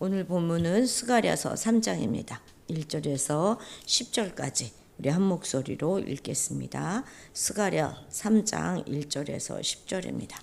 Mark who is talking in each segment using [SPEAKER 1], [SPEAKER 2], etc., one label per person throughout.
[SPEAKER 1] 오늘 본문은 스가랴서 3장입니다. 1절에서 10절까지 우리 한 목소리로 읽겠습니다. 스가랴 3장 1절에서 10절입니다.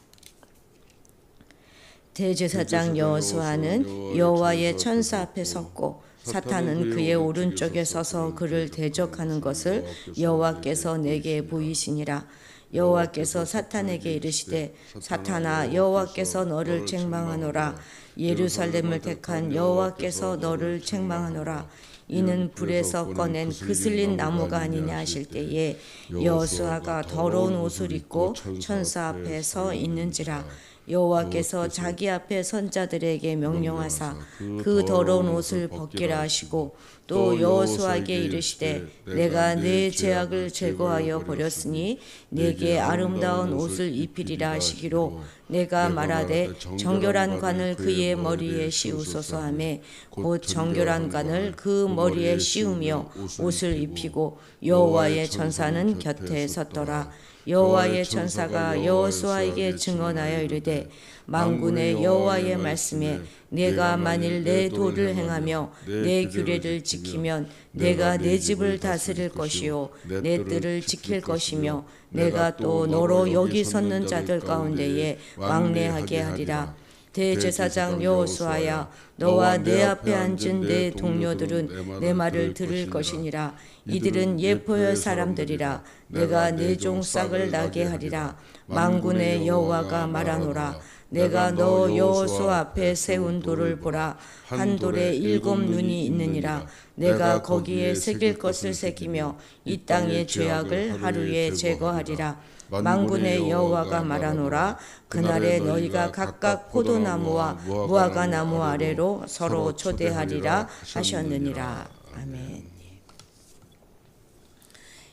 [SPEAKER 1] 대제사장 여호수아는 여호와의 천사 앞에 섰고 사탄은 그의 오른쪽에 서서 그를 대적하는 것을 여호와께서 내게 보이시니라. 여호와께서 사탄에게 이르시되 사탄아, 여호와께서 너를 책망하노라. 예루살렘을 택한 여호와께서 너를 책망하노라. 이는 불에서 꺼낸 그슬린 나무가 아니냐 하실 때에 여호수아가 더러운 옷을 입고 천사 앞에 서 있는지라. 여호와께서 자기 앞에 선자들에게 명령하사 그 더러운 옷을 벗기라 하시고 또 여호수아에게 이르시되 내가 네 죄악을 제거하여 버렸으니 내게 아름다운 옷을 입히리라 하시기로 내가 말하되 정결한 관을 그의 머리에 씌우소서 하매 곧 정결한 관을 그 머리에 씌우며 옷을 입히고 여호와의 천사는 곁에 섰더라. 여호와의 천사가 여호수아에게 증언하여 이르되 만군의 여호와의 말씀에 내가 만일 내 도를 행하며 내 규례를 지키면 내가 내 집을 다스릴 것이요 내 뜰을 지킬 것이며 내가 또 너로 여기 섰는 자들 가운데에 왕래하게 하리라. 대제사장 여호수아야, 너와 내 앞에 앉은 내 동료들은 내 말을 들을 것이니라. 이들은 예포의 사람들이라. 내가 내 종 싹을 나게 하리라. 만군의 여호와가 말하노라. 내가 너 여호수아 앞에 세운 돌을 보라. 한 돌에 7 눈이 있느니라. 내가 거기에 새길 것을 새기며 이 땅의 죄악을 하루에 제거하리라. 만군의 여호와가 말하노라. 그날에 너희가 각각 포도나무와 무화과나무 아래로 서로 초대하리라 하셨느니라. 아멘.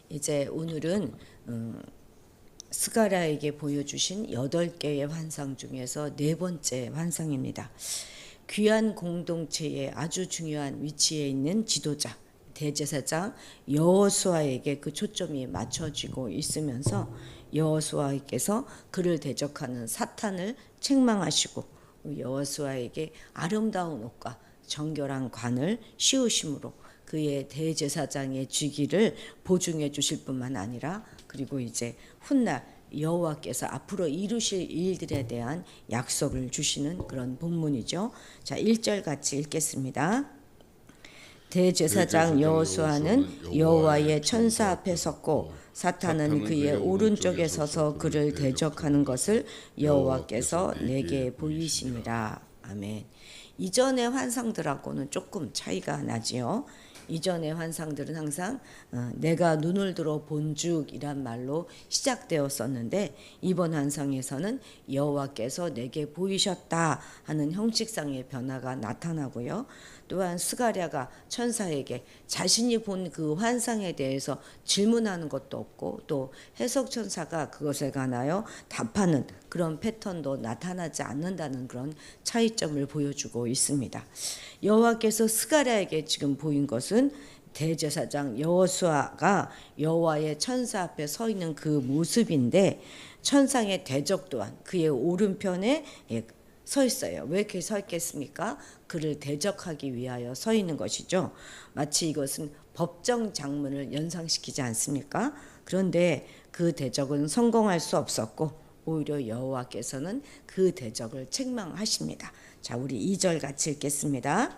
[SPEAKER 1] 이제 오늘은 스가랴에게 보여주신 8개의 환상 중에서 4번째 환상입니다. 귀한 공동체의 아주 중요한 위치에 있는 지도자 대제사장 여호수아에게 그 초점이 맞춰지고 있으면서 여호수아께서 그를 대적하는 사탄을 책망하시고 여호수아에게 아름다운 옷과 정결한 관을 씌우심으로 그의 대제사장의 직위를 보증해 주실 뿐만 아니라 그리고 이제 훗날 여호와께서 앞으로 이루실 일들에 대한 약속을 주시는 그런 본문이죠. 자, 1절 같이 읽겠습니다. 대제사장 여호수아는 여호와의 천사 앞에 섰고 사탄은 그의 오른쪽에 서서 그를 대적하는 것을 여호와께서 내게 보이시니라. 아멘. 이전의 환상들하고는 조금 차이가 나지요. 이전의 환상들은 항상 내가 눈을 들어 본죽이란 말로 시작되었었는데 이번 환상에서는 여호와께서 내게 보이셨다 하는 형식상의 변화가 나타나고요. 또한 스가랴가 천사에게 자신이 본 그 환상에 대해서 질문하는 것도 없고 또 해석 천사가 그것에 관하여 답하는 그런 패턴도 나타나지 않는다는 그런 차이점을 보여주고 있습니다. 여호와께서 스가랴에게 지금 보인 것은 대제사장 여호수아가 여호와의 천사 앞에 서 있는 그 모습인데 천상의 대적 또한 그의 오른편에 서 있어요. 왜 이렇게 서 있겠습니까? 그를 대적하기 위하여 서 있는 것이죠. 마치 이것은 법정 장문을 연상시키지 않습니까? 그런데 그 대적은 성공할 수 없었고 오히려 여호와께서는 그 대적을 책망하십니다. 자, 우리 2절 같이 읽겠습니다.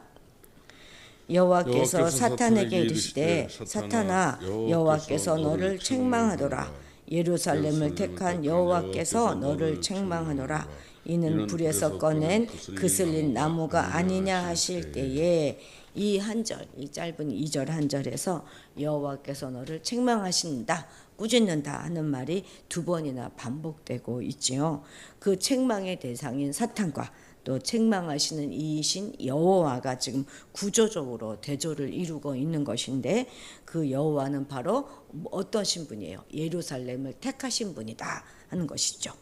[SPEAKER 1] 여호와께서 사탄에게 이르시되 사탄아, 여호와께서 너를 책망하노라. 예루살렘을 택한 여호와께서 너를 책망하노라. 이는 불에서 꺼낸 그슬린 나무가 아니냐 하실 때에 이 한 절, 이 짧은 2절 한 절에서 여호와께서 너를 책망하신다, 꾸짖는다 하는 말이 2번이나 반복되고 있지요. 그 책망의 대상인 사탄과 또 책망하시는 이이신 여호와가 지금 구조적으로 대조를 이루고 있는 것인데 그 여호와는 바로 어떠신 분이에요? 예루살렘을 택하신 분이다 하는 것이죠.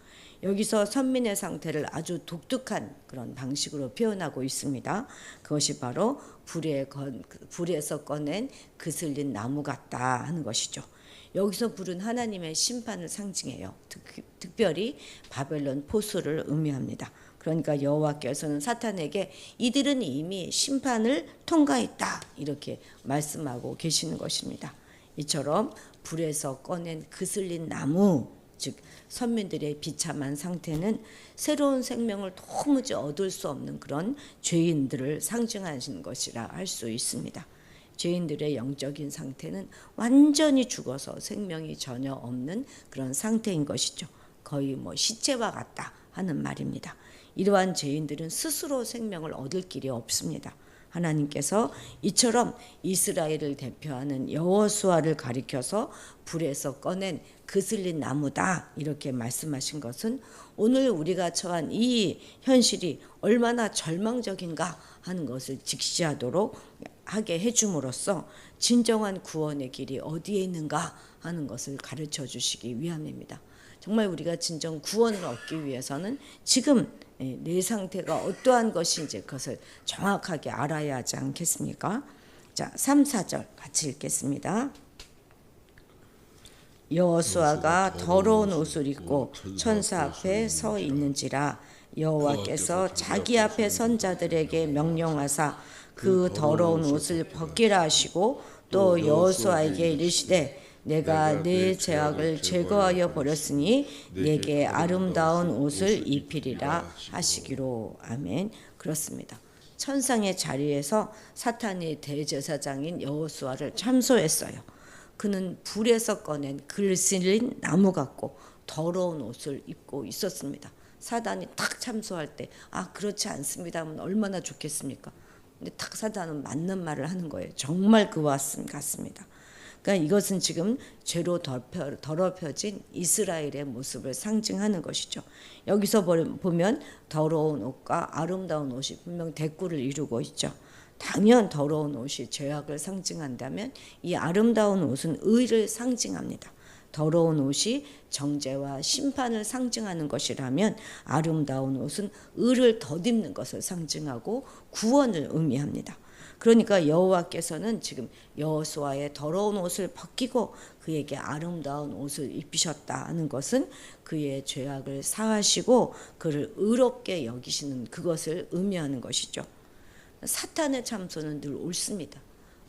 [SPEAKER 1] 여기서 선민의 상태를 아주 독특한 그런 방식으로 표현하고 있습니다. 그것이 바로 불에서 꺼낸 그슬린 나무 같다 하는 것이죠. 여기서 불은 하나님의 심판을 상징해요. 특별히 바벨론 포수를 의미합니다. 그러니까 여호와께서는 사탄에게 이들은 이미 심판을 통과했다 이렇게 말씀하고 계시는 것입니다. 이처럼 불에서 꺼낸 그슬린 나무, 즉 선민들의 비참한 상태는 새로운 생명을 도무지 얻을 수 없는 그런 죄인들을 상징하시는 것이라 할 수 있습니다. 죄인들의 영적인 상태는 완전히 죽어서 생명이 전혀 없는 그런 상태인 것이죠. 거의 시체와 같다 하는 말입니다. 이러한 죄인들은 스스로 생명을 얻을 길이 없습니다. 하나님께서 이처럼 이스라엘을 대표하는 여호수아를 가리켜서 불에서 꺼낸 그슬린 나무다 이렇게 말씀하신 것은 오늘 우리가 처한 이 현실이 얼마나 절망적인가 하는 것을 직시하도록 하게 해줌으로써 진정한 구원의 길이 어디에 있는가 하는 것을 가르쳐 주시기 위함입니다. 정말 우리가 진정 구원을 얻기 위해서는 지금 내 상태가 어떠한 것인지 그것을 정확하게 알아야 하지 않겠습니까? 자, 3, 4절 같이 읽겠습니다. 여호수아가 더러운 옷을 입고 천사 앞에 서 있는지라 여호와께서 자기 앞에 선 자들에게 명령하사 그 더러운 옷을 벗기라 하시고 또 여호수아에게 이르시되 내가 내 죄악을 제거하여 버렸으니 내게 아름다운 옷을 입히리라 하시기로. 아멘. 그렇습니다. 천상의 자리에서 사탄이 대제사장인 여호수아를 참소했어요. 그는 불에서 꺼낸 그슬린 나무 같고 더러운 옷을 입고 있었습니다. 사단이 탁 참소할 때 그렇지 않습니다 하면 얼마나 좋겠습니까? 근데 탁 사단은 맞는 말을 하는 거예요. 정말 그와 같습니다. 그러니까 이것은 지금 죄로 더럽혀진 이스라엘의 모습을 상징하는 것이죠. 여기서 보면 더러운 옷과 아름다운 옷이 분명 대꾸를 이루고 있죠. 당연 더러운 옷이 죄악을 상징한다면 이 아름다운 옷은 의를 상징합니다. 더러운 옷이 정죄와 심판을 상징하는 것이라면 아름다운 옷은 의를 덧입는 것을 상징하고 구원을 의미합니다. 그러니까 여호와께서는 지금 여호수아의 더러운 옷을 벗기고 그에게 아름다운 옷을 입히셨다 하는 것은 그의 죄악을 사하시고 그를 의롭게 여기시는 그것을 의미하는 것이죠. 사탄의 참소는 늘 옳습니다.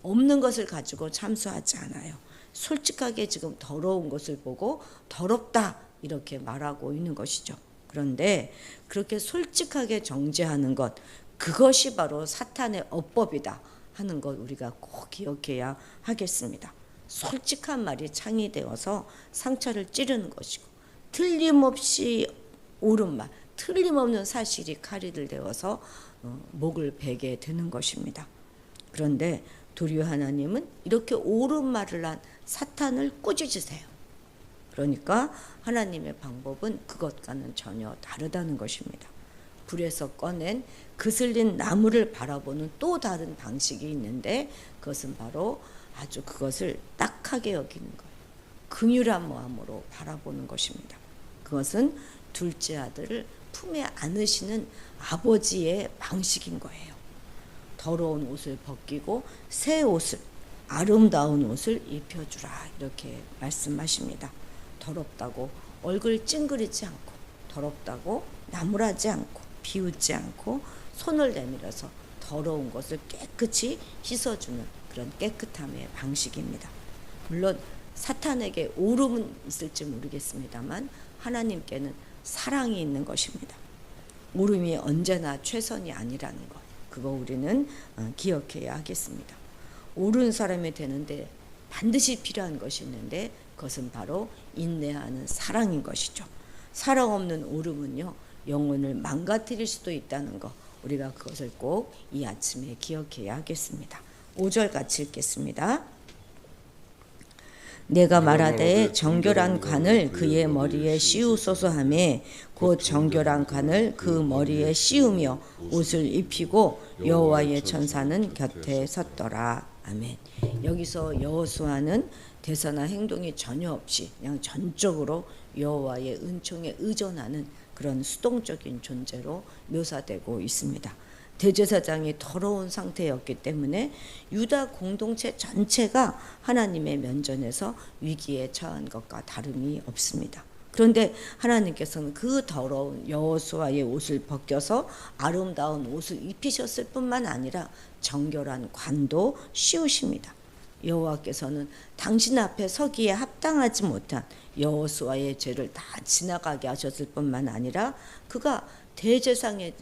[SPEAKER 1] 없는 것을 가지고 참소하지 않아요. 솔직하게 지금 더러운 것을 보고 더럽다 이렇게 말하고 있는 것이죠. 그런데 그렇게 솔직하게 정죄하는 것, 그것이 바로 사탄의 어법이다 하는 것 우리가 꼭 기억해야 하겠습니다. 솔직한 말이 창이 되어서 상처를 찌르는 것이고 틀림없이 옳은 말, 틀림없는 사실이 칼이 되어서 목을 베게 되는 것입니다. 그런데 도리어 하나님은 이렇게 옳은 말을 한 사탄을 꾸짖으세요. 그러니까 하나님의 방법은 그것과는 전혀 다르다는 것입니다. 불에서 꺼낸 그슬린 나무를 바라보는 또 다른 방식이 있는데 그것은 바로 아주 그것을 딱하게 여기는 거예요. 긍휼한 마음으로 바라보는 것입니다. 그것은 둘째 아들을 품에 안으시는 아버지의 방식인 거예요. 더러운 옷을 벗기고 새 옷을, 아름다운 옷을 입혀주라 이렇게 말씀하십니다. 더럽다고 얼굴 찡그리지 않고 더럽다고 나무라지 않고 비웃지 않고 손을 내밀어서 더러운 것을 깨끗이 씻어주는 그런 깨끗함의 방식입니다. 물론 사탄에게 오름은 있을지 모르겠습니다만 하나님께는 사랑이 있는 것입니다. 오름이 언제나 최선이 아니라는 것, 그거 우리는 기억해야 하겠습니다. 옳은 사람이 되는데 반드시 필요한 것이 있는데 그것은 바로 인내하는 사랑인 것이죠. 사랑 없는 오름은요 영혼을 망가뜨릴 수도 있다는 것, 우리가 그것을 꼭 이 아침에 기억해야 하겠습니다. 5절 같이 읽겠습니다. 내가 말하되 정결한 관을 그의 머리에 씌우소서 하매 곧 정결한 관을 그 머리에 씌우며 옷을 입히고 여호와의 천사는 곁에 섰더라. 아멘. 여기서 여호수아는 대사나 행동이 전혀 없이 그냥 전적으로 여호와의 은총에 의존하는 그런 수동적인 존재로 묘사되고 있습니다. 대제사장이 더러운 상태였기 때문에 유다 공동체 전체가 하나님의 면전에서 위기에 처한 것과 다름이 없습니다. 그런데 하나님께서는 그 더러운 여호수아의 옷을 벗겨서 아름다운 옷을 입히셨을 뿐만 아니라 정결한 관도 씌우십니다. 여호와께서는 당신 앞에 서기에 합당하지 못한 여호수아의 죄를 다 지나가게 하셨을 뿐만 아니라 그가 대제사장의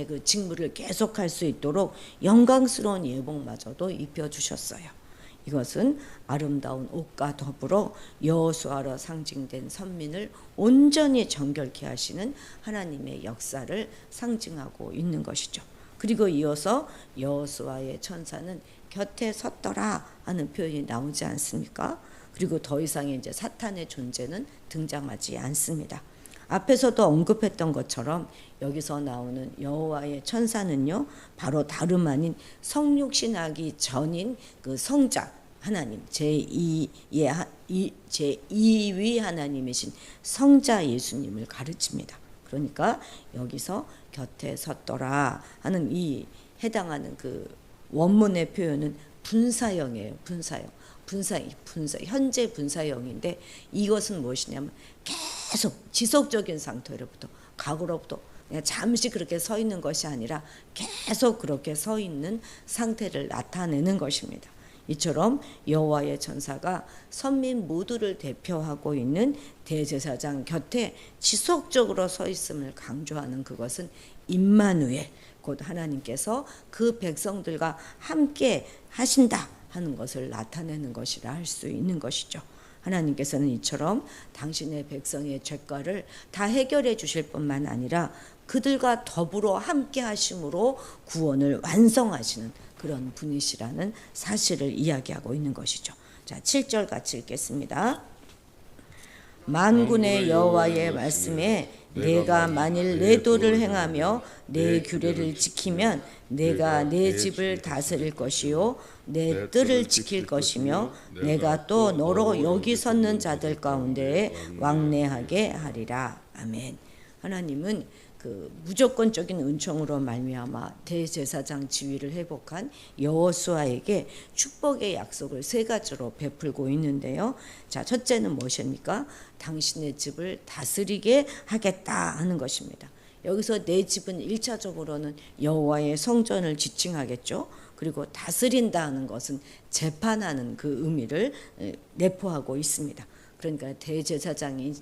[SPEAKER 1] 그 직무를 계속할 수 있도록 영광스러운 예복마저도 입혀주셨어요. 이것은 아름다운 옷과 더불어 여호수아로 상징된 선민을 온전히 정결케 하시는 하나님의 역사를 상징하고 있는 것이죠. 그리고 이어서 여호수아의 천사는 곁에 섰더라 하는 표현이 나오지 않습니까? 그리고 더 이상 이제 사탄의 존재는 등장하지 않습니다. 앞에서도 언급했던 것처럼 여기서 나오는 여호와의 천사는요, 바로 다름 아닌 성육신하기 전인 그 성자 하나님, 제2위 하나님이신 성자 예수님을 가르칩니다. 그러니까 여기서 곁에 섰더라 하는 이 해당하는 그 원문의 표현은 분사형이에요. 분사, 현재 분사형인데 이것은 무엇이냐면 계속 지속적인 상태로부터 과거로부터 그냥 잠시 그렇게 서 있는 것이 아니라 계속 그렇게 서 있는 상태를 나타내는 것입니다. 이처럼 여호와의 천사가 선민 모두를 대표하고 있는 대제사장 곁에 지속적으로 서 있음을 강조하는 그것은 임마누엘, 곧 하나님께서 그 백성들과 함께 하신다 하는 것을 나타내는 것이라 할 수 있는 것이죠. 하나님께서는 이처럼 당신의 백성의 죄과를 다 해결해 주실 뿐만 아니라 그들과 더불어 함께 하심으로 구원을 완성하시는 그런 분이시라는 사실을 이야기하고 있는 것이죠. 자, 7절 같이 읽겠습니다. 만군의 여호와의 말씀에 내가 만일 내 도를 행하며 내 규례를 지키면 내가 내 집을 다스릴 것이요 내 뜰을 지킬 것이며 내가 또 너로 여기 섰는 자들 가운데에 왕래하게 하리라. 아멘. 하나님은 그 무조건적인 은총으로 말미암아 대제사장 지위를 회복한 여호수아에게 축복의 약속을 세 가지로 베풀고 있는데요. 자, 첫째는 무엇입니까? 당신의 집을 다스리게 하겠다 하는 것입니다. 여기서 내 집은 1차적으로는 여호와의 성전을 지칭하겠죠. 그리고 다스린다 하는 것은 재판하는 그 의미를 내포하고 있습니다. 그러니까 대제사장인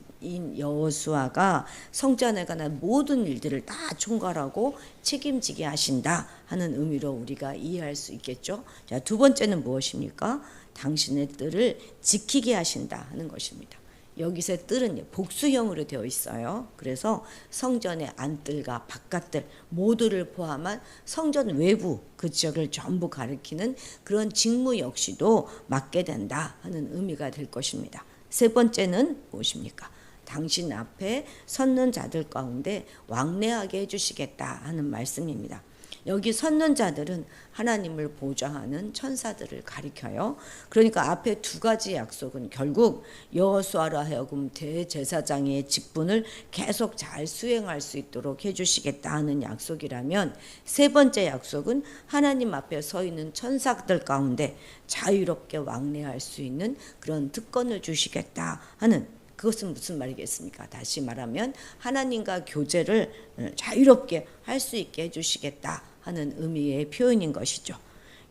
[SPEAKER 1] 여호수아가 성전에 관한 모든 일들을 다 총괄하고 책임지게 하신다 하는 의미로 우리가 이해할 수 있겠죠. 자, 두 번째는 무엇입니까? 당신의 뜰을 지키게 하신다 하는 것입니다. 여기서 뜰은 복수형으로 되어 있어요. 그래서 성전의 안뜰과 바깥뜰 모두를 포함한 성전 외부 그 지역을 전부 가리키는 그런 직무 역시도 맡게 된다 하는 의미가 될 것입니다. 세 번째는 무엇입니까? 당신 앞에 섰는 자들 가운데 왕래하게 해주시겠다 하는 말씀입니다. 여기 섰는 자들은 하나님을 보좌하는 천사들을 가리켜요. 그러니까 앞에 두 가지 약속은 결국 여호수아로 하여금 대제사장의 직분을 계속 잘 수행할 수 있도록 해주시겠다 하는 약속이라면, 세 번째 약속은 하나님 앞에 서 있는 천사들 가운데 자유롭게 왕래할 수 있는 그런 특권을 주시겠다 하는, 그것은 무슨 말이겠습니까? 다시 말하면 하나님과 교제를 자유롭게 할 수 있게 해주시겠다 하는 의미의 표현인 것이죠.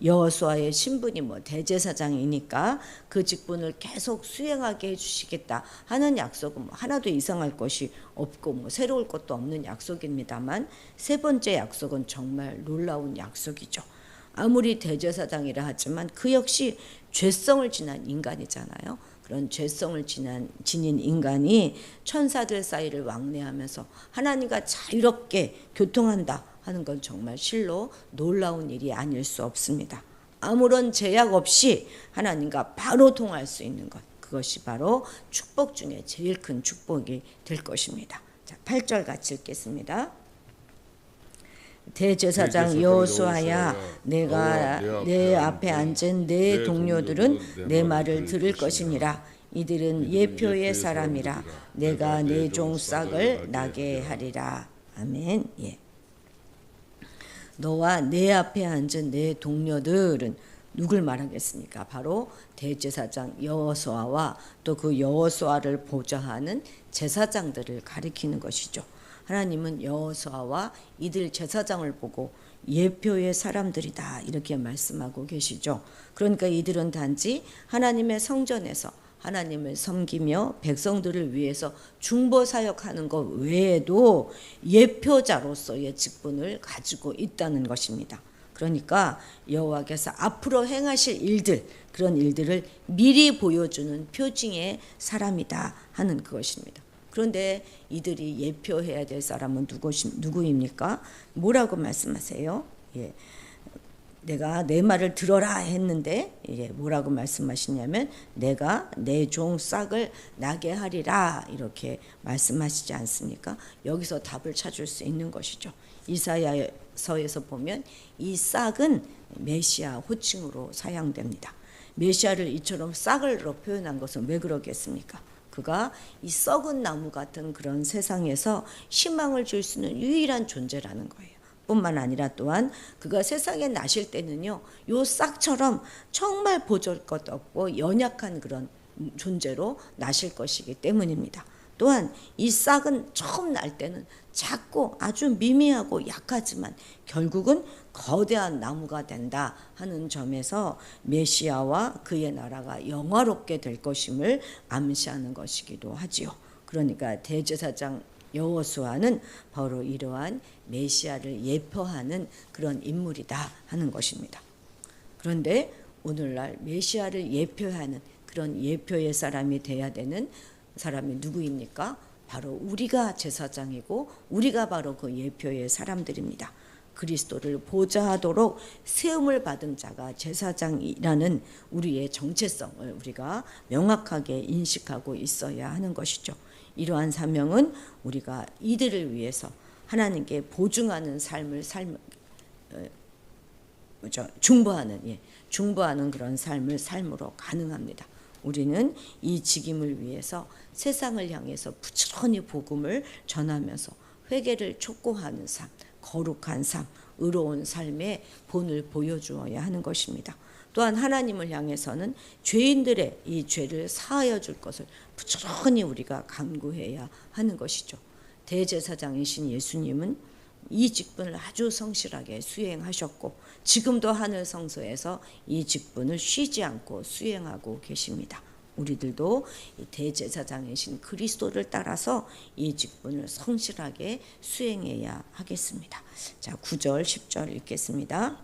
[SPEAKER 1] 여호수아의 신분이 대제사장이니까 그 직분을 계속 수행하게 해주시겠다 하는 약속은 하나도 이상할 것이 없고 새로울 것도 없는 약속입니다만, 세 번째 약속은 정말 놀라운 약속이죠. 아무리 대제사장이라 하지만 그 역시 죄성을 지난 인간이잖아요. 그런 죄성을 지닌 인간이 천사들 사이를 왕래하면서 하나님과 자유롭게 교통한다 하는 건 정말 실로 놀라운 일이 아닐 수 없습니다. 아무런 제약 없이 하나님과 바로 통할 수 있는 것, 그것이 바로 축복 중에 제일 큰 축복이 될 것입니다. 자, 8절 같이 읽겠습니다. 대제사장 여호수아야, 내가 내 앞에 앉은 내 동료들은 내 말을 들을 것이니라. 이들은 예표의 사람이라. 내가 내 종 싹을 나게 하리라. 아멘. 예. 너와 내 앞에 앉은 내 동료들은 누굴 말하겠습니까? 바로 대제사장 여호수아와 또 그 여호수아를 보좌하는 제사장들을 가리키는 것이죠. 하나님은 여호수아와 이들 제사장을 보고 예표의 사람들이다 이렇게 말씀하고 계시죠. 그러니까 이들은 단지 하나님의 성전에서 하나님을 섬기며 백성들을 위해서 중보 사역하는 것 외에도 예표자로서의 직분을 가지고 있다는 것입니다. 그러니까 여호와께서 앞으로 행하실 일들, 그런 일들을 미리 보여주는 표징의 사람이다 하는 그것입니다. 그런데 이들이 예표해야 될 사람은 누구입니까? 뭐라고 말씀하세요? 예. 내가 내 말을 들어라 했는데 뭐라고 말씀하시냐면 내가 내 종 싹을 나게 하리라 이렇게 말씀하시지 않습니까? 여기서 답을 찾을 수 있는 것이죠. 이사야서에서 보면 이 싹은 메시아 호칭으로 사용됩니다. 메시아를 이처럼 싹을로 표현한 것은 왜 그러겠습니까? 그가 이 썩은 나무 같은 그런 세상에서 희망을 줄 수 있는 유일한 존재라는 거예요. 뿐만 아니라 또한 그가 세상에 나실 때는요, 요 싹처럼 정말 보잘것없고 연약한 그런 존재로 나실 것이기 때문입니다. 또한 이 싹은 처음 날 때는 작고 아주 미미하고 약하지만 결국은 거대한 나무가 된다 하는 점에서 메시아와 그의 나라가 영화롭게 될 것임을 암시하는 것이기도 하지요. 그러니까 대제사장 여호수아는 바로 이러한 메시아를 예표하는 그런 인물이다 하는 것입니다. 그런데 오늘날 메시아를 예표하는 그런 예표의 사람이 돼야 되는 사람이 누구입니까? 바로 우리가 제사장이고 우리가 바로 그 예표의 사람들입니다. 그리스도를 보좌하도록 세움을 받은 자가 제사장이라는 우리의 정체성을 우리가 명확하게 인식하고 있어야 하는 것이죠. 이러한 사명은 우리가 이들을 위해서 하나님께 보증하는 삶을 중보하는 그런 삶을 삶으로 가능합니다. 우리는 이 직임을 위해서 세상을 향해서 부지런히 복음을 전하면서 회개를 촉구하는 삶, 거룩한 삶, 의로운 삶의 본을 보여주어야 하는 것입니다. 또한 하나님을 향해서는 죄인들의 이 죄를 사하여 줄 것을 부지런히 우리가 간구해야 하는 것이죠. 대제사장이신 예수님은 이 직분을 아주 성실하게 수행하셨고 지금도 하늘 성소에서 이 직분을 쉬지 않고 수행하고 계십니다. 우리들도 대제사장이신 그리스도를 따라서 이 직분을 성실하게 수행해야 하겠습니다. 자, 9절 10절 읽겠습니다.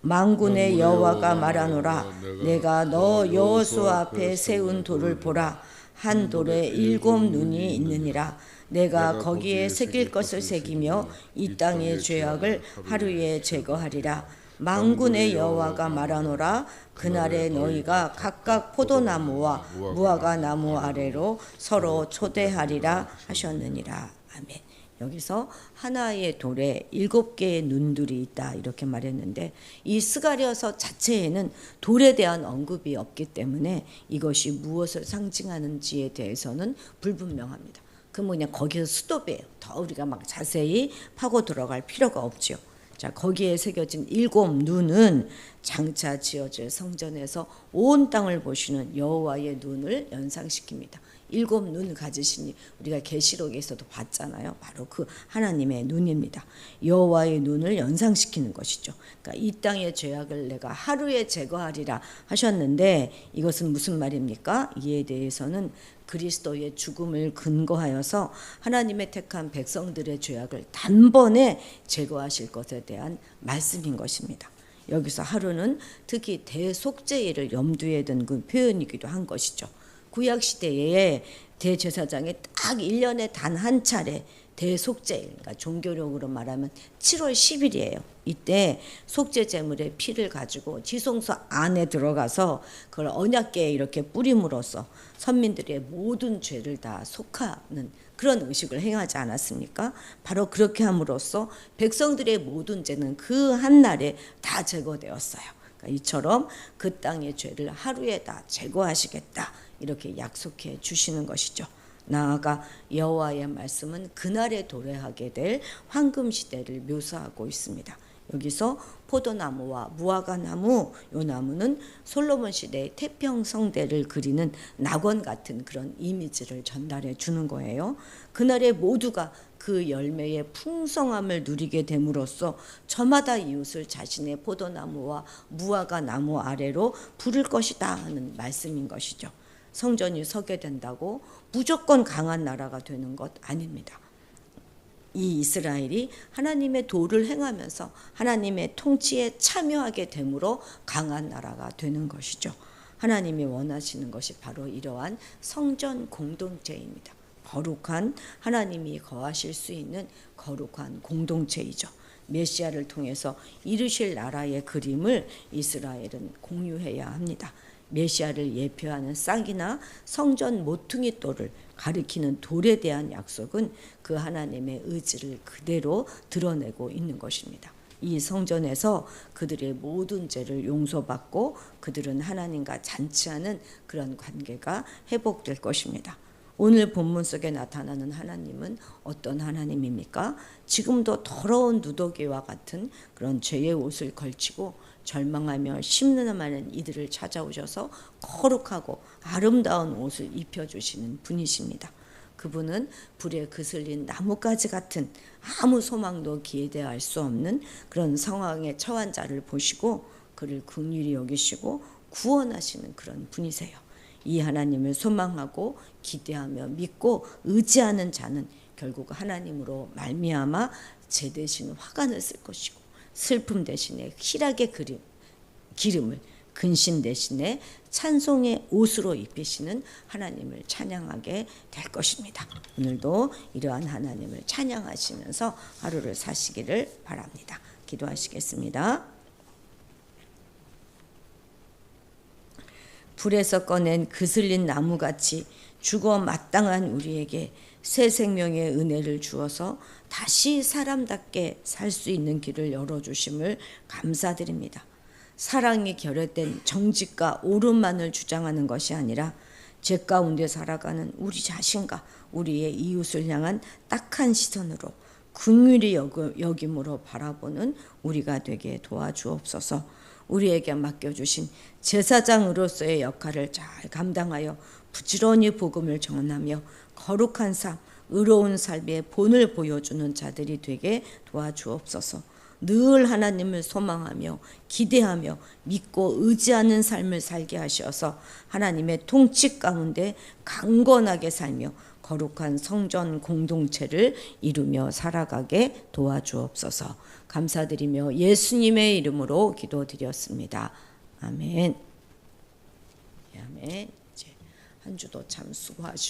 [SPEAKER 1] 만군의 여호와가 말하노라 내가 너 여호수아 앞에 세운 돌을 보라 한 돌에 7 눈이 있느니라 내가 거기에 새길 것을 새기며 이 땅의 죄악을 하루에 제거하리라 만군의 여호와가 말하노라 그날에 너희가 각각 포도나무와 무화과 나무 아래로 서로 초대하리라 하셨느니라. 아멘. 여기서 하나의 돌에 7개의 눈들이 있다 이렇게 말했는데 이 스가랴서 자체에는 돌에 대한 언급이 없기 때문에 이것이 무엇을 상징하는지에 대해서는 불분명합니다. 그럼 그냥 거기서 스톱이에요. 더 우리가 막 자세히 파고 들어갈 필요가 없죠. 자, 거기에 새겨진 7 눈은 장차 지어질 성전에서 온 땅을 보시는 여호와의 눈을 연상시킵니다. 7 눈을 가지시니 우리가 계시록에서도 봤잖아요. 바로 그 하나님의 눈입니다. 여호와의 눈을 연상시키는 것이죠. 그러니까 이 땅의 죄악을 내가 하루에 제거하리라 하셨는데 이것은 무슨 말입니까? 이에 대해서는 그리스도의 죽음을 근거하여서 하나님의 택한 백성들의 죄악을 단번에 제거하실 것에 대한 말씀인 것입니다. 여기서 하루는 특히 대속죄일을 염두에 둔 그 표현이기도 한 것이죠. 구약시대에 대제사장이 딱 1년에 단 한 차례 대속죄일, 그러니까 종교력으로 말하면 7월 10일이에요. 이때 속죄 제물의 피를 가지고 지성소 안에 들어가서 그걸 언약궤에 이렇게 뿌림으로써 선민들의 모든 죄를 다 속하는 그런 의식을 행하지 않았습니까? 바로 그렇게 함으로써 백성들의 모든 죄는 그 한날에 다 제거되었어요. 그러니까 이처럼 그 땅의 죄를 하루에 다 제거하시겠다 이렇게 약속해 주시는 것이죠. 나아가 여호와의 말씀은 그날에 도래하게 될 황금 시대를 묘사하고 있습니다. 여기서 포도나무와 무화과나무, 요 나무는 솔로몬 시대의 태평성대를 그리는 낙원 같은 그런 이미지를 전달해 주는 거예요. 그날에 모두가 그 열매의 풍성함을 누리게 됨으로써 저마다 이웃을 자신의 포도나무와 무화과나무 아래로 부를 것이다 하는 말씀인 것이죠. 성전이 서게 된다고 무조건 강한 나라가 되는 것 아닙니다. 이 이스라엘이 하나님의 도를 행하면서 하나님의 통치에 참여하게 되므로 강한 나라가 되는 것이죠. 하나님이 원하시는 것이 바로 이러한 성전 공동체입니다. 거룩한 하나님이 거하실 수 있는 거룩한 공동체이죠. 메시아를 통해서 이루실 나라의 그림을 이스라엘은 공유해야 합니다. 메시아를 예표하는 싹이나 성전 모퉁이 돌을 가리키는 돌에 대한 약속은 그 하나님의 의지를 그대로 드러내고 있는 것입니다. 이 성전에서 그들의 모든 죄를 용서받고 그들은 하나님과 잔치하는 그런 관계가 회복될 것입니다. 오늘 본문 속에 나타나는 하나님은 어떤 하나님입니까? 지금도 더러운 누더기와 같은 그런 죄의 옷을 걸치고 절망하며 심는하는 이들을 찾아오셔서 거룩하고 아름다운 옷을 입혀주시는 분이십니다. 그분은 불에 그슬린 나뭇가지 같은 아무 소망도 기대할 수 없는 그런 상황에 처한 자를 보시고 그를 긍휼히 여기시고 구원하시는 그런 분이세요. 이 하나님을 소망하고 기대하며 믿고 의지하는 자는 결국 하나님으로 말미암아 죄 대신 화관을 쓸 것이고 슬픔 대신에 희락의 기름을 근심 대신에 찬송의 옷으로 입히시는 하나님을 찬양하게 될 것입니다. 오늘도 이러한 하나님을 찬양하시면서 하루를 사시기를 바랍니다. 기도하시겠습니다. 불에서 꺼낸 그슬린 나무같이 죽어 마땅한 우리에게 새 생명의 은혜를 주어서 다시 사람답게 살 수 있는 길을 열어주심을 감사드립니다. 사랑이 결여된 정직과 옳음만을 주장하는 것이 아니라 죄 가운데 살아가는 우리 자신과 우리의 이웃을 향한 딱한 시선으로 긍휼히 여김으로 바라보는 우리가 되게 도와주옵소서. 우리에게 맡겨주신 제사장으로서의 역할을 잘 감당하여 부지런히 복음을 전하며 거룩한 삶, 의로운 삶의 본을 보여주는 자들이 되게 도와주옵소서. 늘 하나님을 소망하며 기대하며 믿고 의지하는 삶을 살게 하셔서 하나님의 통치 가운데 강건하게 살며 거룩한 성전 공동체를 이루며 살아가게 도와주옵소서. 감사드리며 예수님의 이름으로 기도드렸습니다. 아멘. 아멘. 이제 한 주도 참 수고하시고